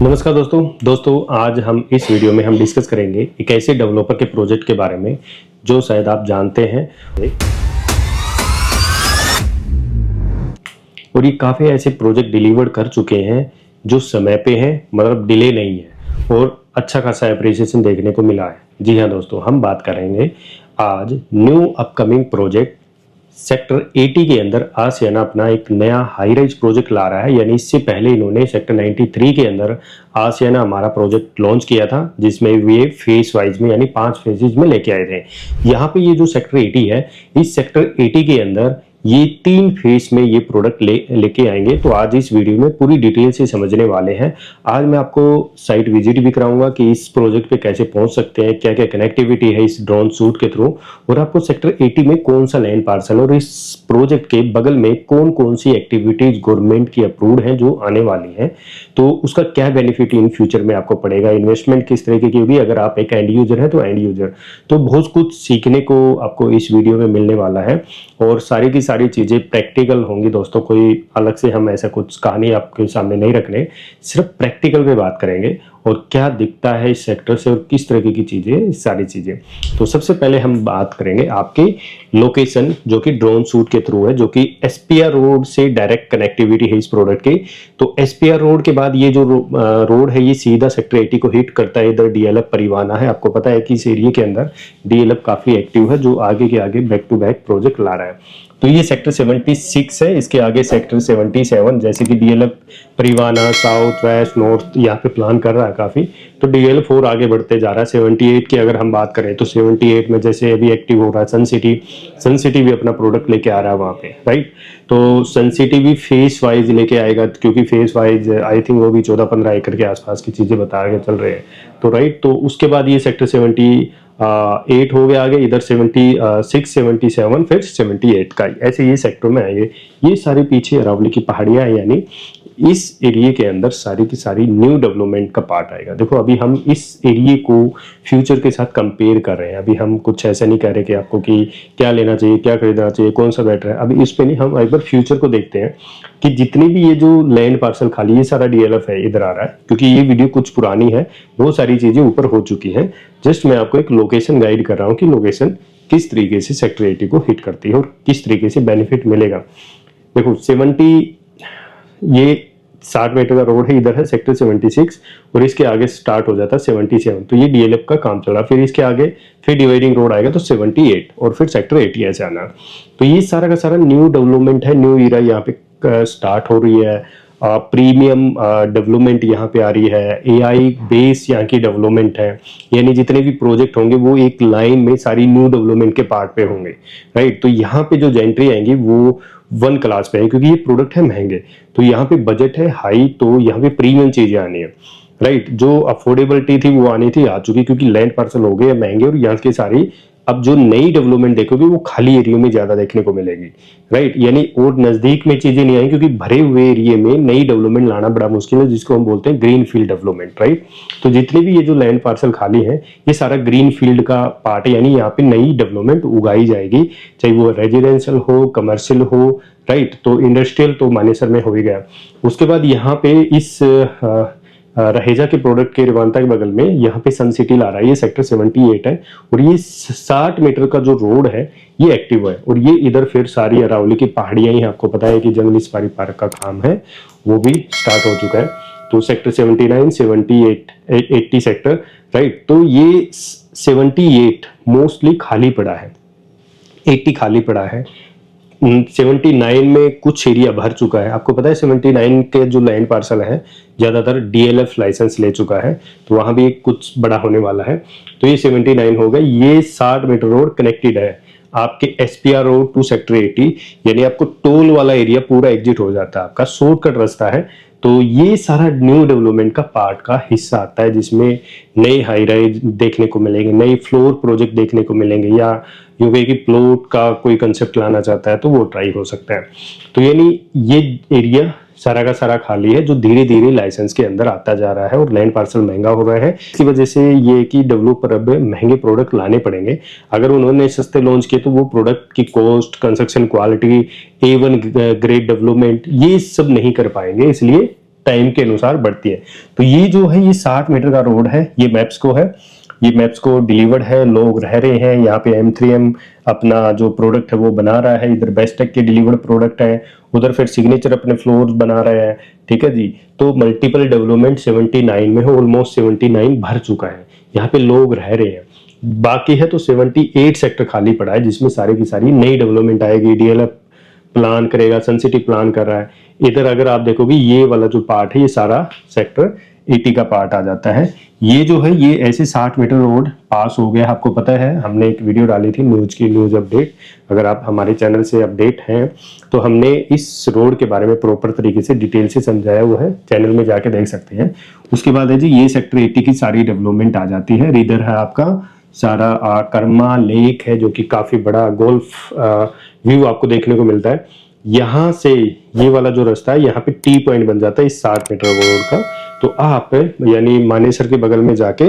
नमस्कार दोस्तों आज हम इस वीडियो में हम डिस्कस करेंगे एक ऐसे डेवलपर के प्रोजेक्ट के बारे में जो शायद आप जानते हैं और ये काफ़ी ऐसे प्रोजेक्ट डिलीवर कर चुके हैं जो समय पे हैं, मतलब डिले नहीं है और अच्छा खासा एप्रिसिएशन देखने को मिला है। जी हाँ दोस्तों, हम बात करेंगे आज न्यू अपकमिंग प्रोजेक्ट सेक्टर 80 के अंदर आसियाना अपना एक नया हाई राइज प्रोजेक्ट ला रहा है। यानी इससे पहले इन्होंने सेक्टर 93 के अंदर आसियाना हमारा प्रोजेक्ट लॉन्च किया था, जिसमें ये फेज वाइज में यानी 5 फेजेज में लेके आए थे। यहाँ पे ये जो सेक्टर 80 है, इस सेक्टर 80 के अंदर ये 3 फेज में ये प्रोडक्ट लेके आएंगे। तो आज इस वीडियो में पूरी डिटेल से समझने वाले हैं। आज मैं आपको साइट विजिट भी कराऊंगा कि इस प्रोजेक्ट पे कैसे पहुंच सकते हैं, क्या क्या कनेक्टिविटी है इस ड्रोन सूट के थ्रू, और आपको सेक्टर 80 में कौन सा लैंड पार्सल और इस प्रोजेक्ट के बगल में कौन कौन सी एक्टिविटीज गवर्नमेंट की अप्रूव्ड हैं जो आने वाली हैं, तो उसका क्या बेनिफिट इन फ्यूचर में आपको पड़ेगा, इन्वेस्टमेंट किस तरीके की होगी। अगर आप एक एंड यूजर हैं तो एंड यूजर, तो बहुत कुछ सीखने को आपको इस वीडियो में मिलने वाला है और सारी की सारी चीजें प्रैक्टिकल होंगी दोस्तों। कोई अलग से हम ऐसा कुछ कहानी आपके सामने नहीं रखने, सिर्फ प्रैक्टिकल पे बात करेंगे और क्या दिखता है इस सेक्टर से और किस तरीके की चीजें, सारी चीजें। तो सबसे पहले हम बात करेंगे आपकी लोकेशन, जो कि ड्रोन सूट के थ्रू है, जो कि एसपीआर रोड से डायरेक्ट कनेक्टिविटी है इस प्रोडक्ट की। तो एसपीआर रोड के बाद ये जो रोड है ये सीधा सेक्टर 80 को हिट करता है। इधर डीएलएफ परिवाना है, आपको पता है कि इस एरिया के अंदर डीएलएफ काफी एक्टिव है, जो आगे के आगे बैक टू बैक प्रोजेक्ट ला रहा है। तो ये सेक्टर 76 है, इसके आगे सेक्टर 77, जैसे कि डीएलएफ परिवाना साउथ वेस्ट नॉर्थ यहाँ पे प्लान कर रहा है काफी, तो डीएलएफ 4 आगे बढ़ते जा रहा है। 78 की अगर हम बात करें तो 78 में जैसे अभी एक्टिव हो रहा है सन सिटी भी अपना प्रोडक्ट लेके आ रहा है वहां पे, राइट। तो सन सिटी भी फेस वाइज लेके आएगा, क्योंकि फेस वाइज आई थिंक वो भी 14-15 एकड़ के आसपास की चीजें बता के चल रहे हैं। तो राइट, तो उसके बाद ये सेक्टर 78 हो गया आगे, इधर 76, 77, फिर 78 का, ऐसे ये सेक्टर में आएंगे। ये सारे पीछे अरावली की पहाड़ियां हैं, यानी इस एरिया के अंदर सारी की सारी न्यू डेवलपमेंट का पार्ट आएगा। देखो अभी हम इस एरिया को फ्यूचर के साथ कंपेयर कर रहे हैं। अभी हम कुछ ऐसा नहीं कह रहे कि आपको कि क्या लेना चाहिए, क्या खरीदना चाहिए, कौन सा बेटर है। अभी इस पे नहीं, हम एक बार फ्यूचर को देखते हैं कि जितनी भी ये जो लैंड पार्सल खाली, ये सारा डीएलएफ है, इधर आ रहा है, क्योंकि ये वीडियो कुछ पुरानी है, बहुत सारी चीजें ऊपर हो चुकी हैं। जस्ट मैं आपको एक लोकेशन गाइड कर रहा हूँ कि लोकेशन किस तरीके से सेक्टर 80 को हिट करती है और किस तरीके से बेनिफिट मिलेगा। देखो ये 60 मीटर का रोड है, इधर है सेक्टर 76 और इसके आगे स्टार्ट हो जाता है 77। तो ये डीएलएफ का काम चल रहा है। फिर इसके आगे फिर डिवाइडिंग रोड आएगा तो 78 और फिर सेक्टर 80 ऐसे आना। तो ये सारा का सारा न्यू डेवलपमेंट है, न्यू ईरा यहाँ पे स्टार्ट हो रही है। प्रीमियम डेवलपमेंट यहाँ पे आ रही है, एआई बेस यहाँ की डेवलपमेंट है, यानी जितने भी प्रोजेक्ट होंगे वो एक लाइन में सारी न्यू डेवलपमेंट के पार्ट पे होंगे, राइट। तो यहाँ पे जो एंट्री आएंगी वो 1 क्लास पे है, क्योंकि ये प्रोडक्ट है महंगे, तो यहाँ पे बजट है हाई, तो यहाँ पे प्रीमियम चीजें आनी है, राइट। जो अफोर्डेबिलिटी थी वो आनी थी, आ चुकी, क्योंकि लैंड पार्सल हो गए महंगे और यहाँ की सारी अब जो नई डेवलपमेंट देखोगे वो खाली एरिया में ज्यादा देखने को मिलेगी, राइट। यानी और नजदीक में चीजें नहीं आई, क्योंकि भरे हुए एरिया में नई डेवलपमेंट लाना बड़ा मुश्किल है, जिसको हम बोलते हैं ग्रीन फील्ड डेवलपमेंट, राइट। तो जितने भी ये जो लैंड पार्सल खाली है ये सारा ग्रीन फील्ड का पार्ट है, यानी यहाँ पे नई डेवलपमेंट उगाई जाएगी, चाहे वो रेजिडेंशियल हो, कमर्शियल हो, राइट। तो इंडस्ट्रियल तो मानेसर में हो ही गया। उसके बाद यहाँ पे इस रहेजा के प्रोडक्ट के रिवानता के बगल में यहाँ पे सन सिटी ला रहा है, ये सेक्टर 78 है और ये 60 मीटर का जो रोड है ये एक्टिव है। और ये इधर फिर सारी अरावली की पहाड़ियां ही, आपको पता है कि जंगली सफारी पार्क का काम है वो भी स्टार्ट हो चुका है। तो सेक्टर 79, 78, 80 सेक्टर, राइट। तो ये 78 मोस्टली खाली पड़ा है, 80 खाली पड़ा है। 79 में कुछ एरिया भर चुका है। आपको पता है 79 के जो लैंड पार्सल है ज्यादातर डीएलएफ लाइसेंस ले चुका है, तो वहां भी कुछ बड़ा होने वाला है। तो ये 79 हो गए। ये 60 मीटर रोड कनेक्टेड है आपके एसपीआर रोड टू सेक्टर 80, यानी आपको टोल वाला एरिया पूरा एग्जिट हो जाता है, आपका शॉर्टकट रास्ता है। तो ये सारा न्यू डेवलपमेंट का पार्ट का हिस्सा आता है, जिसमें नए हाई राइज देखने को मिलेंगे, नए फ्लोर प्रोजेक्ट देखने को मिलेंगे, या यूं कहे कि प्लॉट का कोई कंसेप्ट लाना चाहता है तो वो ट्राई हो सकता है। तो यानी ये एरिया सारा का सारा खाली है, जो धीरे धीरे लाइसेंस के अंदर आता जा रहा है और लैंड पार्सल महंगा हो रहा है। इसकी वजह से ये कि डेवलपर अब महंगे प्रोडक्ट लाने पड़ेंगे। अगर उन्होंने सस्ते लॉन्च किए तो वो प्रोडक्ट की cost, construction quality, A1 grade development ये सब नहीं कर पाएंगे, इसलिए टाइम के अनुसार बढ़ती है। तो ये जो है ये 60 मीटर का रोड है, ये मैप्सको है, ये मैप्सको डिलीवर्ड है, लोग रह रहे हैं यहाँ पे। M3M अपना जो प्रोडक्ट है वो बना रहा है, इधर बेस्टेक के डिलीवर्ड प्रोडक्ट है, उधर फिर सिग्नेचर अपने फ्लोर बना रहे हैं, ठीक है जी। तो मल्टीपल डेवलपमेंट 79 में है, ऑलमोस्ट 79 भर चुका है, यहाँ पे लोग रह रहे हैं। बाकी है तो 78 सेक्टर खाली पड़ा है, जिसमें सारी की सारी नई डेवलपमेंट आएगी। DLF प्लान करेगा, सन सिटी प्लान कर रहा है। इधर अगर आप देखोगे ये वाला जो पार्ट है ये सारा सेक्टर 80 का पार्ट आ जाता है। ये जो है ये ऐसे 60 मीटर रोड पास हो गया, आपको पता है हमने एक वीडियो डाली थी न्यूज अपडेट। अगर आप हमारे चैनल से अपडेट हैं तो हमने इस रोड के बारे में प्रॉपर तरीके से डिटेल से समझाया हुआ है, चैनल में जाके देख सकते हैं। उसके बाद है जी ये सेक्टर 80 की सारी डेवलपमेंट आ जाती है। इधर है आपका सारा कर्मा लेक है, जो कि काफी बड़ा गोल्फ व्यू आपको देखने को मिलता है। यहाँ से ये वाला जो रास्ता है यहाँ पे टी पॉइंट बन जाता है इस 60 मीटर रोड का। तो आप यानी मानेसर के बगल में जाके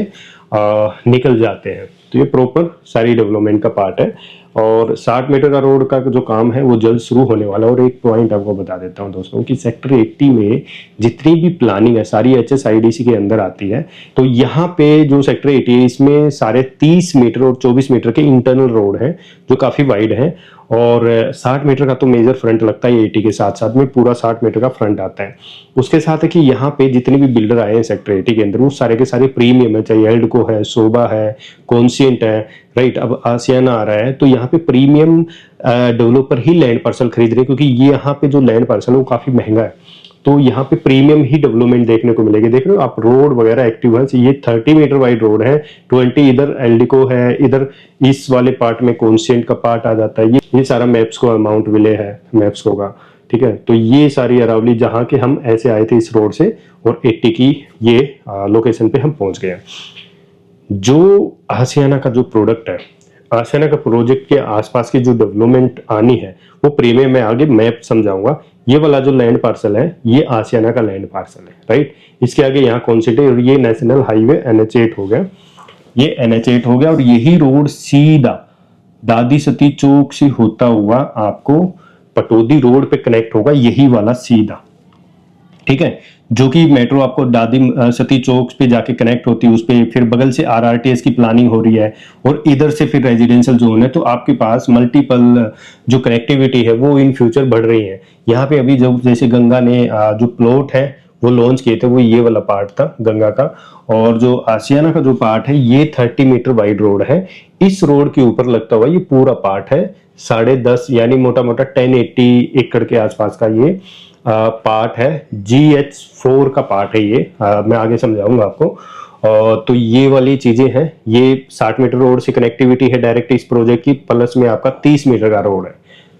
निकल जाते हैं। तो ये प्रॉपर सारी डेवलपमेंट का पार्ट है और 60 मीटर का रोड का जो काम है वो जल्द शुरू होने वाला है। और एक पॉइंट आपको बता देता हूँ दोस्तों कि सेक्टर 80 में जितनी भी प्लानिंग है सारी HSIDC के अंदर आती है। तो यहाँ पे जो सेक्टर 80 है इसमें सारे 30 मीटर और 24 मीटर के इंटरनल रोड है जो काफी वाइड है और 60 मीटर का तो मेजर फ्रंट लगता है 80 के साथ साथ में पूरा 60 मीटर का फ्रंट आता है। उसके साथ है कि यहाँ पे जितने भी बिल्डर आए हैं सेक्टर 80 के अंदर वो सारे के सारे प्रीमियम है, चाहे एल्डको है, सोबा है, कॉन्सियंट है, राइट। अब आसियाना आ रहा है तो यहाँ पे प्रीमियम डेवलपर ही लैंड पार्सल खरीद रहे हैं, क्योंकि ये यहाँ पे जो लैंड पार्सल है वो काफी महंगा है। तो यहाँ पे प्रीमियम ही डेवलपमेंट देखने को मिलेगी। देख रहे हो आप रोड वगैरह एक्टिव है। ये 30 मीटर वाइड रोड है, 20 इधर एल्डिको है, इधर इस वाले पार्ट में कॉन्सियंट का पार्ट आ जाता है। ये सारा मैप्सको माउंट विले है मैप्सको का, ठीक है। तो ये सारी अरावली जहाँ के हम ऐसे आए थे इस रोड से और 80 की ये लोकेशन पे हम पहुंच गए। जो आसियाना का जो प्रोडक्ट है, आसियाना का प्रोजेक्ट के आसपास की जो डेवलपमेंट आनी है वो प्रीमियम में आगे मैप समझाऊंगा। ये वाला जो लैंड पार्सल है ये आसियाना का लैंड पार्सल है, राइट। इसके आगे यहाँ कौन सी और ये नेशनल हाईवे NH8 हो गया, ये NH8 हो गया और यही रोड सीधा दादी सती चौक से होता हुआ आपको पटौदी रोड पे कनेक्ट होगा, यही वाला सीधा, ठीक है। जो कि मेट्रो आपको दादी सती चौक पे जाके कनेक्ट होती है, उस पे फिर बगल से RRTS की प्लानिंग हो रही है और इधर से फिर रेजिडेंशियल जोन है। तो आपके पास मल्टीपल जो कनेक्टिविटी है वो इन फ्यूचर बढ़ रही है। यहाँ पे अभी जो जैसे गंगा ने जो प्लॉट है वो लॉन्च किए थे वो ये वाला पार्ट था गंगा का, और जो आसियाना का जो पार्ट है ये 30 मीटर वाइड रोड है। इस रोड के ऊपर लगता हुआ ये पूरा पार्ट है 10.5 यानी मोटा मोटा 1080 एकड़ के आसपास का ये पार्ट है। GH4 का पार्ट है ये, मैं आगे समझाऊंगा आपको। तो ये वाली चीजें हैं, ये 60 मीटर रोड से कनेक्टिविटी है डायरेक्ट इस प्रोजेक्ट की, प्लस में आपका 30 मीटर का रोड है।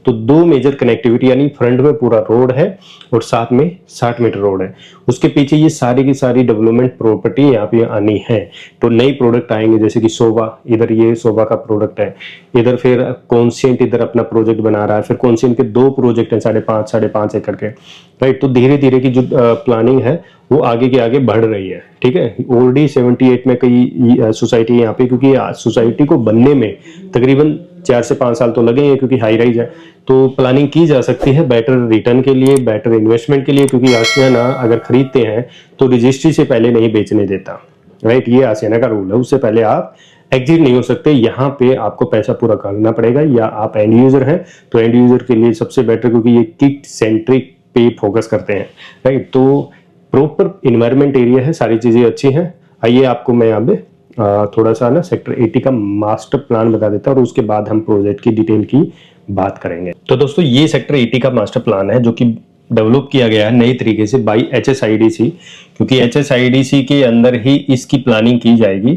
तो दो मेजर कनेक्टिविटी यानी फ्रंट में पूरा रोड है और साथ में 60 मीटर रोड है। उसके पीछे ये सारी की सारी डेवलपमेंट प्रॉपर्टी यहाँ पे आनी है। तो नई प्रोडक्ट आएंगे जैसे कि सोबा, इधर ये सोबा का प्रोडक्ट है, इधर फिर कॉन्सियंट इधर अपना प्रोजेक्ट बना रहा है, फिर कॉन्सियंट के 2 प्रोजेक्ट हैं 5.5 एकड़ के, राइट। तो धीरे धीरे की जो प्लानिंग है वो आगे के आगे बढ़ रही है, ठीक है। ऑलरेडी 78 में कई सोसाइटी यहाँ पे, क्योंकि सोसाइटी को बनने में तकरीबन 4 से 5 साल तो लगेंगे क्योंकि हाई राइज है। तो प्लानिंग की जा सकती है बेटर रिटर्न के लिए, बेटर इन्वेस्टमेंट के लिए, क्योंकि आसियाना अगर खरीदते हैं तो रजिस्ट्री से पहले नहीं बेचने देता, राइट। ये आसियाना का रूल है, उससे पहले आप एग्जिट नहीं हो सकते। यहाँ पे आपको पैसा पूरा करना पड़ेगा, या आप एंड यूजर हैं तो एंड यूजर के लिए सबसे बेटर, क्योंकि ये किट सेंट्रिक पे फोकस करते हैं, राइट। तो प्रॉपर इन्वायरमेंट एरिया है, सारी चीजें अच्छी हैं। आइए आपको मैं अब थोड़ा सा ना सेक्टर 80 का मास्टर प्लान बता देता हूँ और उसके बाद हम प्रोजेक्ट की डिटेल की बात करेंगे। तो दोस्तों ये सेक्टर 80 का मास्टर प्लान है जो कि डेवलप किया गया है नए तरीके से बाय HSIDC, क्योंकि HSIDC के अंदर ही इसकी प्लानिंग की जाएगी।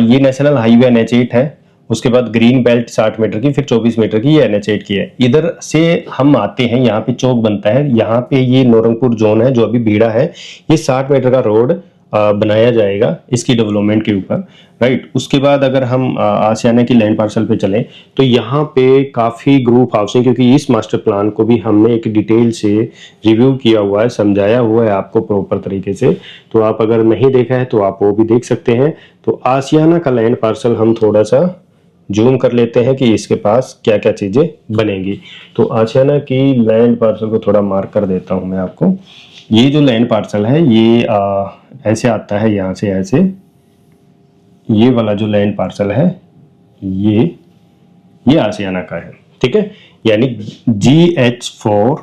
ये नेशनल हाईवे NH8 है, उसके बाद ग्रीन बेल्ट 60 मीटर की, फिर 24 मीटर की, ये NH8 की है। इधर से हम आते हैं, यहाँ पे चौक बनता है, यहाँ पे ये नौरंगपुर जोन है जो अभी भीड़ा है, ये 60 मीटर का रोड बनाया जाएगा इसकी डेवलपमेंट के ऊपर, राइट। उसके बाद अगर हम आसियाना की लैंड पार्सल पे चलें तो यहाँ पे काफी ग्रुप हाउसिंग, क्योंकि इस मास्टर प्लान को भी हमने एक डिटेल से रिव्यू किया हुआ है, समझाया हुआ है आपको प्रॉपर तरीके से। तो आप अगर नहीं देखा है तो आप वो भी देख सकते हैं। तो आसियाना का लैंड पार्सल हम थोड़ा सा जूम कर लेते हैं कि इसके पास क्या क्या चीजें बनेंगी। तो आशियाना की लैंड पार्सल को थोड़ा मार्क कर देता हूं मैं आपको। ये जो लैंड पार्सल है ये ऐसे आता है, यहाँ से ऐसे, ये वाला जो लैंड पार्सल है ये आशियाना का है, ठीक है। यानी GH4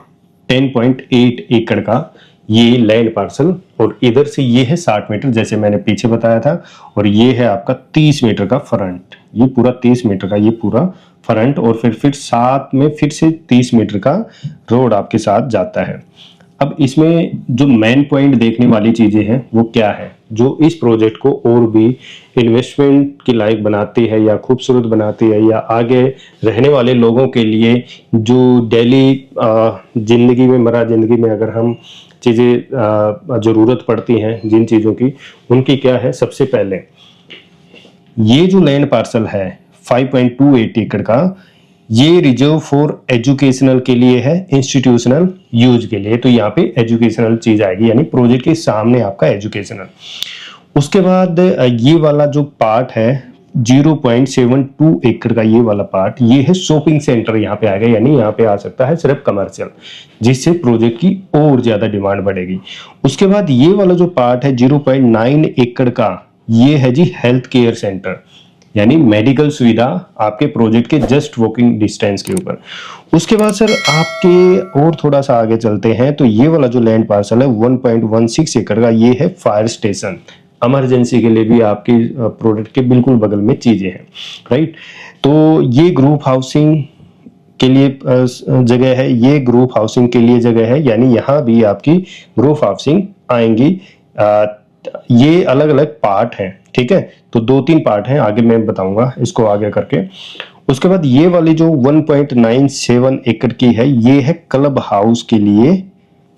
10.8 एकड़ का ये लैंड पार्सल, और इधर से ये है 60 मीटर जैसे मैंने पीछे बताया था, और ये है आपका 30 मीटर का फ्रंट, ये पूरा 30 मीटर का ये पूरा फ्रंट, और फिर साथ में फिर से 30 मीटर का रोड आपके साथ जाता है। अब इसमें जो मेन पॉइंट देखने वाली चीजें हैं वो क्या है, जो इस प्रोजेक्ट को और भी इन्वेस्टमेंट की लायक बनाती है या खूबसूरत बनाती है, या आगे रहने वाले लोगों के लिए जो डेली जिंदगी में, मरा जिंदगी में अगर हम चीजें जरूरत पड़ती हैं जिन चीजों की, उनकी क्या है। सबसे पहले ये जो लैंड पार्सल है 5.28 एकड़ का, ये रिजर्व फॉर एजुकेशनल के लिए है, इंस्टीट्यूशनल यूज के लिए। तो यहाँ पे एजुकेशनल चीज आएगी, यानी प्रोजेक्ट के सामने आपका एजुकेशनल। उसके बाद ये वाला जो पार्ट है 0.72 एकड़ का, ये वाला पार्ट, ये है शॉपिंग सेंटर यहाँ पे आएगा, यानी यहाँ पे आ सकता है सिर्फ कमर्शियल, जिससे प्रोजेक्ट की और ज्यादा डिमांड बढ़ेगी। उसके बाद ये वाला जो पार्ट है 0.9 एकड़ का, ये है जी हेल्थ केयर सेंटर, यानी मेडिकल सुविधा आपके प्रोजेक्ट के जस्ट वॉकिंग डिस्टेंस के ऊपर। उसके बाद सर आपके और थोड़ा सा आगे चलते हैं, तो ये वाला जो लैंड पार्सल है 1.16 एकड़ का, ये है फायर स्टेशन, इमरजेंसी के लिए भी आपकी प्रोडक्ट के बिल्कुल बगल में चीजें हैं, राइट। तो ये ग्रुप हाउसिंग के लिए जगह है, ये ग्रुप हाउसिंग के लिए जगह है, यानी यहाँ भी आपकी ग्रुप हाउसिंग आएंगी। ये अलग अलग पार्ट हैं, ठीक है। तो 2-3 पार्ट हैं, आगे मैं बताऊंगा इसको आगे करके। उसके बाद ये वाली जो 1.97 एकड़ की है, ये है क्लब हाउस के लिए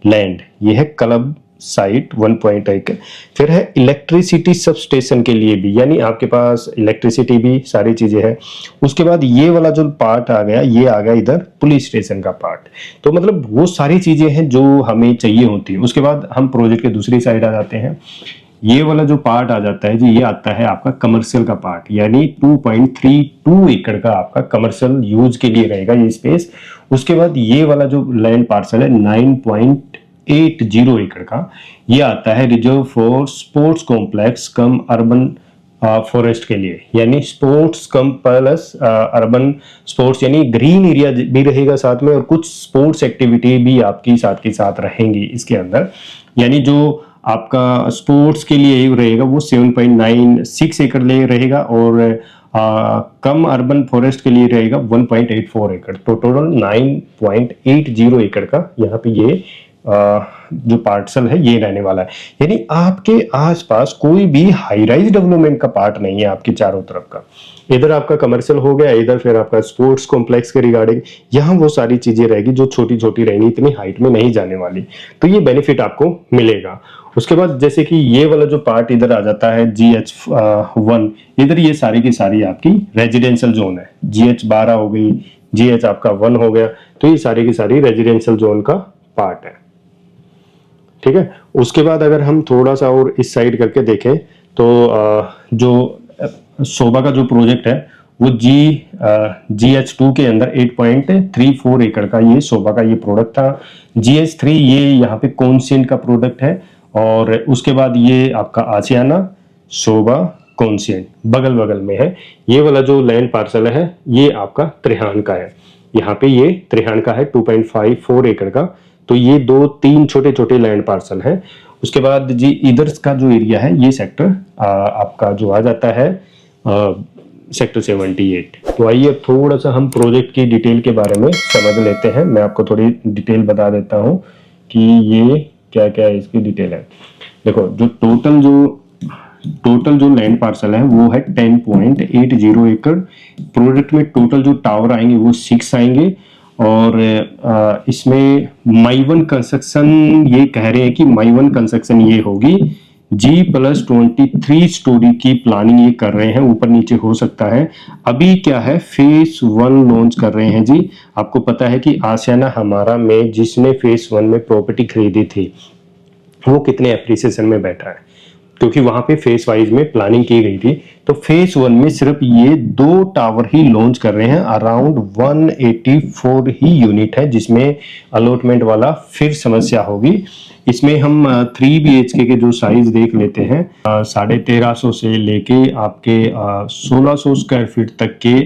लैंड, ये है क्लब साइट 1.1। फिर है इलेक्ट्रिसिटी सब स्टेशन के लिए भी, यानी आपके पास इलेक्ट्रिसिटी भी सारी चीजें हैं। उसके बाद ये वाला जो पार्ट आ गया, ये आ गया इधर पुलिस स्टेशन का पार्ट। तो मतलब वो सारी चीजें हैं जो हमें चाहिए होती है। उसके बाद हम प्रोजेक्ट के दूसरी साइड आ जाते हैं। ये वाला जो पार्ट आ जाता है जी, ये आता है आपका कमर्शियल का पार्ट, यानी 2.32 एकड़ का आपका कमर्शियल यूज के लिए रहेगा ये स्पेस। उसके बाद ये वाला जो लैंड पार्सल है 9.80 एकड़ का, ये आता है reserve for sports complex come urban forest के लिए, यानी स्पोर्ट्स कम प्लस अर्बन स्पोर्ट्स, यानी ग्रीन एरिया भी रहेगा साथ में, और कुछ स्पोर्ट्स एक्टिविटी भी आपकी साथ के साथ रहेंगी इसके अंदर। यानी जो आपका स्पोर्ट्स के लिए रहेगा वो 7.96 एकड़ ले रहेगा, और कम अर्बन फॉरेस्ट के लिए रहेगा 1.84 एकड़। तो टोटल 9.80 एकड़ का यहाँ पे ये जो पार्सल है ये रहने वाला है। यानी आपके आसपास कोई भी हाई राइज डेवलपमेंट का पार्ट नहीं है आपके चारों तरफ का। इधर आपका कमर्शियल हो गया, इधर फिर आपका स्पोर्ट्स कॉम्प्लेक्स के रिगार्डिंग, यहाँ वो सारी चीजें रहेगी जो छोटी छोटी रहेंगी, इतनी हाइट में नहीं जाने वाली। तो ये बेनिफिट आपको मिलेगा। उसके बाद जैसे कि ये वाला जो पार्ट इधर आ जाता है GH1, इधर ये सारी की सारी आपकी रेजिडेंशियल जोन है। GH12 हो गई, GH आपका 1 हो गया, तो ये सारी की सारी रेजिडेंशियल जोन का पार्ट है, ठीक है। उसके बाद अगर हम थोड़ा सा और इस साइड करके देखें तो जो शोभा का जो प्रोजेक्ट है वो GH2 के अंदर 8.34 एकड़ का ये शोभा का ये प्रोडक्ट था। GH3 ये यहाँ पे कॉन्सेंट का प्रोडक्ट है, और उसके बाद ये आपका आशियाना, शोभा, कॉन्सेंट बगल बगल में है। ये वाला जो लैंड पार्सल है ये आपका त्रिहान का है, यहाँ पे ये त्रिहान का है 2.54 एकड़ का। तो ये 2-3 छोटे छोटे लैंड पार्सल हैं। उसके बाद जी इधर का जो एरिया है ये सेक्टर आपका जो आ जाता है सेक्टर 78। तो आइए अब थोड़ा सा हम प्रोजेक्ट की डिटेल के बारे में समझ लेते हैं। मैं आपको थोड़ी डिटेल बता देता हूँ कि ये क्या क्या है, इसकी डिटेल है। देखो जो टोटल जो लैंड पार्सल है वो है 10.80 एकड़। प्रोजेक्ट में टोटल जो टावर आएंगे वो 6 आएंगे, और इसमें माई1 कंस्ट्रक्शन ये कह रहे हैं कि माई1 कंस्ट्रक्शन ये होगी G+23 स्टोरी की प्लानिंग ये कर रहे हैं, ऊपर नीचे हो सकता है। अभी क्या है फेज 1 लॉन्च कर रहे हैं जी। आपको पता है कि आशियाना हमारा में जिसने फेज 1 में प्रॉपर्टी खरीदी थी वो कितने एप्रिसिएशन में बैठा है। क्योंकि वहां पे फेस वाइज में प्लानिंग की गई थी। तो फेस 1 में सिर्फ ये 2 टावर ही लॉन्च कर रहे हैं, अराउंड 184 ही यूनिट है, जिसमें अलॉटमेंट वाला फिर समस्या होगी। इसमें हम 3 BHK के जो साइज देख लेते हैं, 1350 से लेके आपके 1600 स्क्वायर फीट तक के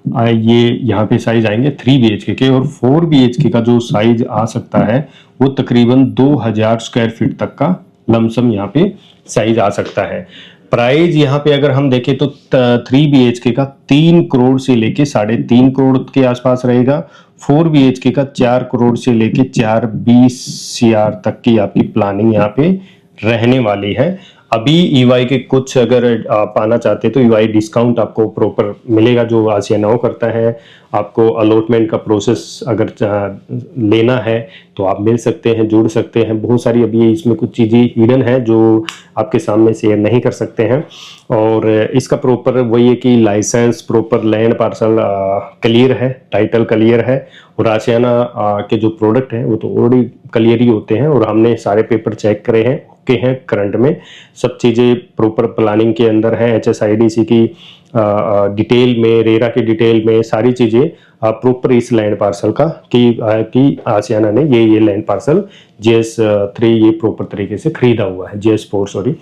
ये यहाँ पे साइज आएंगे 3 BHK के। और 4 BHK का जो साइज आ सकता है वो तकरीबन 2000 स्क्वायर फीट तक का लमसम यहाँ पे साइज आ सकता है। प्राइस यहाँ पे अगर हम देखें तो 3 BHK का 3 करोड़ से लेके 3.5 करोड़ के आसपास रहेगा। 4 BHK का 4 करोड़ से लेके 420 CR तक की आपकी प्लानिंग यहाँ पे रहने वाली है। अभी EY के कुछ अगर पाना चाहते हैं तो EY डिस्काउंट आपको प्रॉपर मिलेगा जो आसियाना करता है। आपको अलॉटमेंट का प्रोसेस अगर लेना है तो आप मिल सकते हैं, जुड़ सकते हैं। बहुत सारी अभी इसमें कुछ चीज़ें हिडन है जो आपके सामने शेयर नहीं कर सकते हैं। और इसका प्रॉपर वही है कि license, proper land parcel clear है, टाइटल क्लियर है। और आसियाना के जो प्रोडक्ट हैं वो तो ऑलरेडी क्लियर ही होते हैं और हमने सारे पेपर चेक करे हैं के हैं। करंट में सब चीज़ें प्रॉपर प्लानिंग के अंदर है। HSIDC की डिटेल में, रेरा की डिटेल में सारी चीज़ें प्रॉपर इस लैंड पार्सल का कि आसियाना ने ये लैंड पार्सल GS3 ये प्रॉपर तरीके से खरीदा हुआ है, GS4 सॉरी।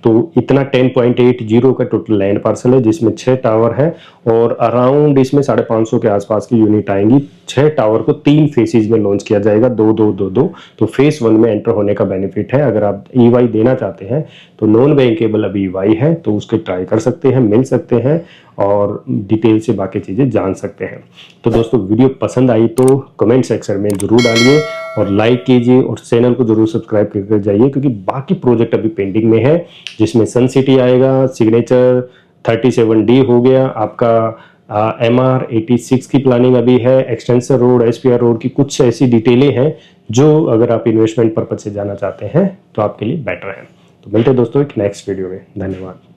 तो इतना 10.80 का टोटल लैंड पार्सल है, जिसमें 6 टावर है और अराउंड इसमें 550 के आसपास की यूनिट आएंगी। 6 टावर को 3 फेसेज में लॉन्च किया जाएगा, 2-2-2-2। तो फेस 1 में एंटर होने का बेनिफिट है। अगर आप EY देना चाहते हैं तो नॉन बैंकेबल अभी EY है, तो उसके ट्राई कर सकते हैं, मिल सकते हैं और डिटेल से बाकी चीज़ें जान सकते हैं। तो दोस्तों वीडियो पसंद आई तो कमेंट सेक्शन में जरूर डालिए और लाइक कीजिए और चैनल को जरूर सब्सक्राइब करके जाइए, क्योंकि बाकी प्रोजेक्ट अभी पेंडिंग में है, जिसमें सन सिटी आएगा, सिग्नेचर 37D हो गया आपका, MR 86 की प्लानिंग अभी है, एक्सटेंशन रोड, SPR रोड की कुछ ऐसी डिटेलें हैं जो अगर आप इन्वेस्टमेंट पर्पज से जाना चाहते हैं तो आपके लिए बेटर है। तो मिलते हैं दोस्तों एक नेक्स्ट वीडियो में। धन्यवाद।